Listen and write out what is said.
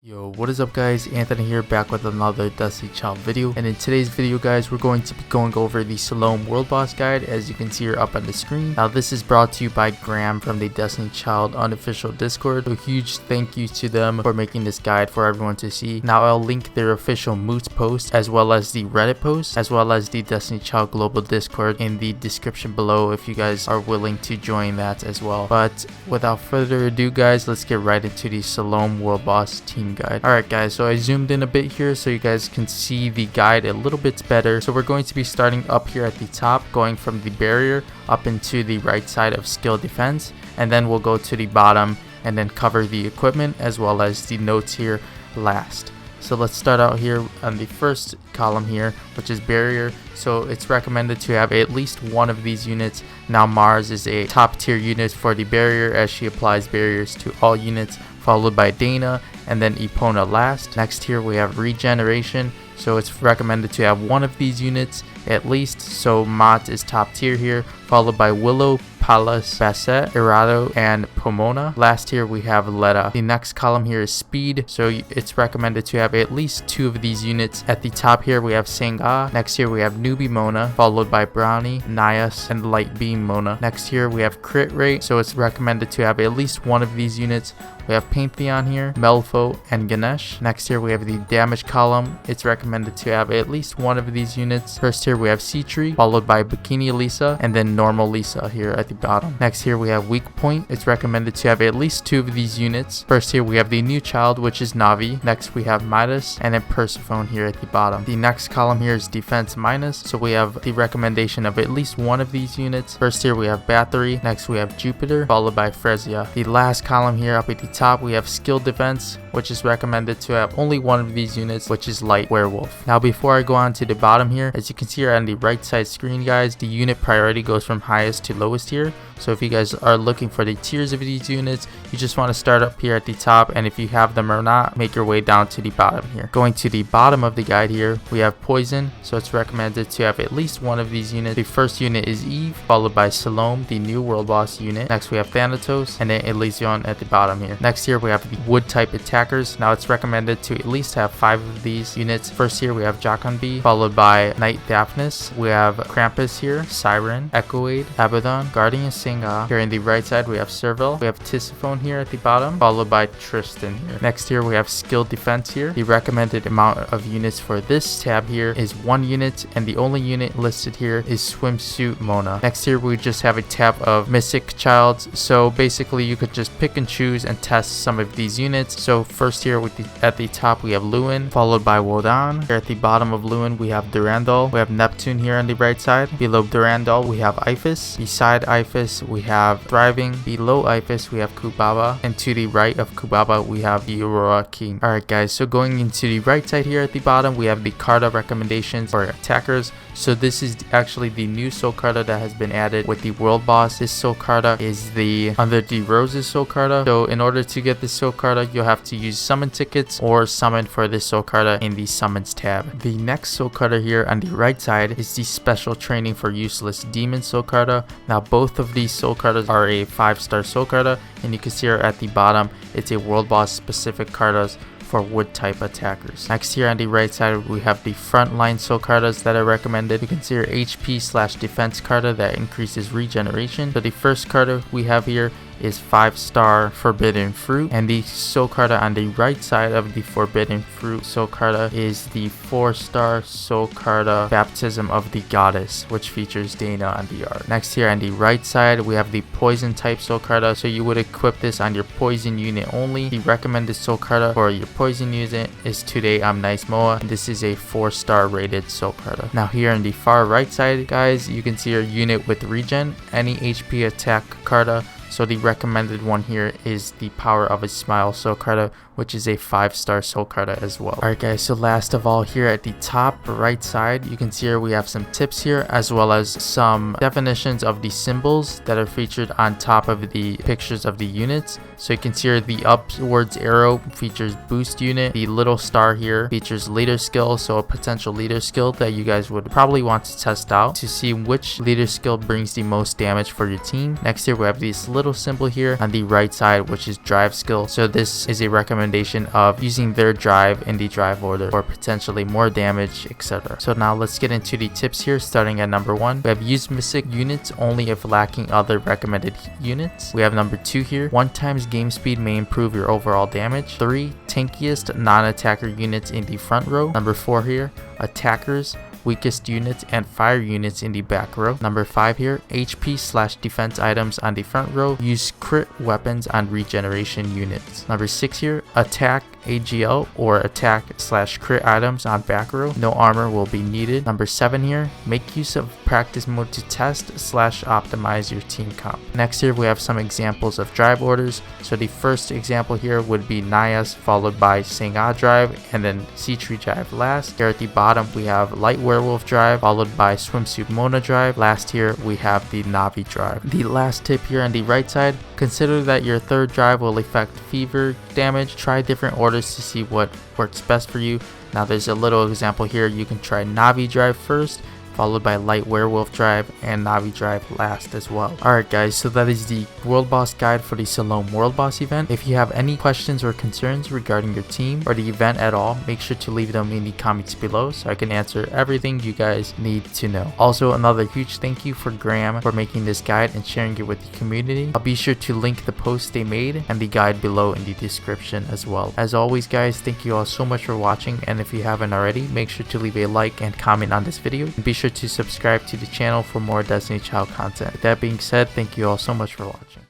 Yo, what is up guys? Anthony here, back with another Destiny Child video, and in today's video guys, we're going to be going over the Salome World Boss Guide, as you can see here up on the screen. Now this is brought to you by Graham from the Destiny Child unofficial Discord, so huge thank you to them for making this guide for everyone to see. Now I'll link their official Moots post, as well as the Reddit post, as well as the Destiny Child global Discord in the description below if you guys are willing to join that as well. But without further ado guys, let's get right into the Salome World Boss team guide. Alright guys, so I zoomed in a bit here so you guys can see the guide a little bit better. So we're going to be starting up here at the top, going from the barrier up into the right side of skill defense, and then we'll go to the bottom and then cover the equipment as well as the notes here last. So let's start out here on the first column here, which is barrier. So it's recommended to have at least one of these units. Now Mars is a top tier unit for the barrier, as she applies barriers to all units, followed by Dana and then Epona last. Next here we have regeneration, so it's recommended to have one of these units at least. So Mott is top tier here, followed by Willow, Palas, Basset, Irado, and Pomona. Last here we have Letta. The next column here is speed, so it's recommended to have at least two of these units. At the top here we have Senga. Next here we have Newbie Mona, followed by Brownie, Nias, and Light Beam Mona. Next here we have crit rate, so it's recommended to have at least one of these units. We have Pantheon here, Melfo, and Ganesh. Next here we have the damage column. It's recommended to have at least one of these units. First here we have Sea-Tree, followed by Bikini Lisa, and then Normal Lisa here at the bottom. Next here we have weak point. It's recommended to have at least two of these units. First here we have the new child, which is Navi. Next we have Midas, and then Persephone here at the bottom. The next column here is defense minus, so we have the recommendation of at least one of these units. First here we have Battery. Next we have Jupiter, followed by Frezia. The last column here up at the top we have skill defense, which is recommended to have only one of these units, which is Light Werewolf. Now before I go on to the bottom here, as you can see here on the right side screen guys, the unit priority goes from highest to lowest here. So if you guys are looking for the tiers of these units, you just want to start up here at the top, and if you have them or not, make your way down to the bottom here. Going to the bottom of the guide here, we have Poison, so it's recommended to have at least one of these units. The first unit is Eve, followed by Salome, the new world boss unit. Next we have Thanatos, and then Elysion at the bottom here. Next here we have the wood type attackers. Now it's recommended to at least have 5 of these units. First here we have Joconbi, followed by Knight Daphnis. We have Krampus here, Siren, Echoade, Abaddon, Guardian Singa. Here in the right side we have Serval. We have Tisiphone here at the bottom, followed by Tristan here. Next here we have skill defense here. The recommended amount of units for this tab here is 1 unit, and the only unit listed here is Swimsuit Mona. Next here we just have a tab of Mystic Childs, so basically you could just pick and choose and test some of these units. So first here at the top we have Lewin, followed by Wodan. Here at the bottom of Lewin we have Durandal. We have Neptune here on the right side. Below Durandal we have Iphis. Beside Iphis we have Thriving. Below Iphis we have Kubaba, and to the right of Kubaba we have the Aurora King. Alright guys, so going into the right side here at the bottom we have the Carta recommendations for attackers. So this is actually the new soul Carta that has been added with the world boss. This soul Carta is under the Roses soul Carta. So in order to get this soul Carta, you'll have to use summon tickets or summon for this soul Carta in the summons tab. The next soul Carta here on the right side is the special training for useless demon soul Carta. Now both of these soul Cartas are a 5-star soul Carta, and you can see here at the bottom it's a world boss specific Cartas for wood type attackers. Next here on the right side we have the frontline soul Cartas that are recommended. You can see here HP/defense Carta that increases regeneration. So the first Carta we have here is 5-star Forbidden Fruit, and the soul Carta on the right side of the Forbidden Fruit soul Carta is the 4-star soul Carta Baptism of the Goddess, which features Dana on the art. Next here on the right side we have the poison type soul Carta, so you would equip this on your poison unit only. The recommended soul Carta for your poison unit is Today I'm Nice Moa, and this is a 4-star rated soul Carta. Now here on the far right side guys, you can see your unit with regen, any HP attack Carta. So the recommended one here is the Power of a Smile soul Carta, which is a 5-star soul Carta as well. Alright guys, so last of all here at the top right side, you can see here we have some tips here, as well as some definitions of the symbols that are featured on top of the pictures of the units. So you can see here the upwards arrow features boost unit. The little star here features leader skill, so a potential leader skill that you guys would probably want to test out to see which leader skill brings the most damage for your team. Next here we have this little symbol here on the right side, which is drive skill. So this is a recommendation recommendation of using their drive in the drive order for potentially more damage, etc. So now let's get into the tips here, starting at number 1. We have use mythic units only if lacking other recommended units. We have number 2 here. 1 times game speed may improve your overall damage. 3. Tankiest non-attacker units in the front row. Number 4 here. Attackers, weakest units, and fire units in the back row. Number 5 here, HP/defense items on the front row. Use crit weapons on regeneration units. Number 6 here, attack AGL or attack/crit items on back row. No armor will be needed. Number 7 here, make use of practice mode to test/optimize your team comp. Next here we have some examples of drive orders. So the first example here would be Nayas followed by Senga drive and then Sea-Tree drive last. Here at the bottom we have Light Werewolf drive followed by Swimsuit Mona drive. Last here we have the Navi drive. The last tip here on the right side, consider that your third drive will affect fever damage. Try different orders to see what works best for you. Now there's a little example here. You can try Navi drive first, followed by Light Werewolf drive and Navi drive last as well. Alright guys, so that is the World Boss guide for the Salome World Boss event. If you have any questions or concerns regarding your team or the event at all, make sure to leave them in the comments below so I can answer everything you guys need to know. Also, another huge thank you for Graham for making this guide and sharing it with the community. I'll be sure to link the post they made and the guide below in the description as well. As always guys, thank you all so much for watching, and if you haven't already, make sure to leave a like and comment on this video, and be sure to subscribe to the channel for more Destiny Child content. With that being said, thank you all so much for watching.